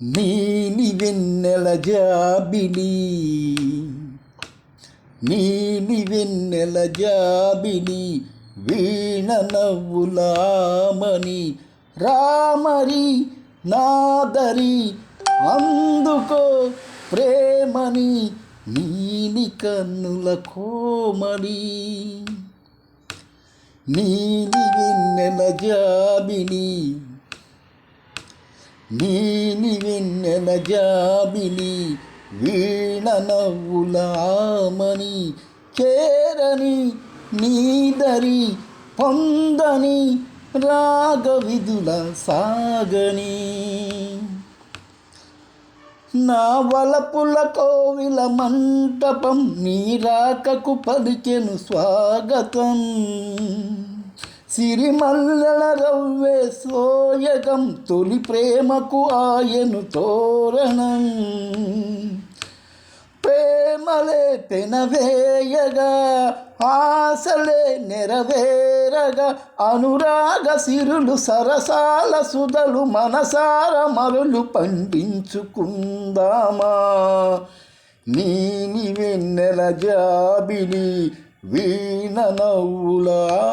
నీలి వెన్నెల జాబిలి, నీలి వెన్నెల జాబిలి, వీణ నవ్వులామని రామరి నాదరి అందుకో ప్రేమని నీలి కన్నుల కోమలి. నీలి వెన్నెల జాబిలి, నీలి వెన్నెల జాబిలి, వీణ నవ్వులామని చేరని నీదరి పొందని రాగవిధుల సాగని. నా వలపుల కోవిల మంటపం నీ రాకకు పలికెను స్వాగతం. సిరిమల్లెల రవ్వే సోయగం తొలి ప్రేమకు ఆయను తోరణం. ప్రేమలే పెనవేయగా ఆశలే నెరవేరగా అనురాగ సిరులు సరసాల సుధలు మనసార మరులు పండించుకుందామా. నీలి వెన్నెల జాబిలి, వీణ నవ్వులామని.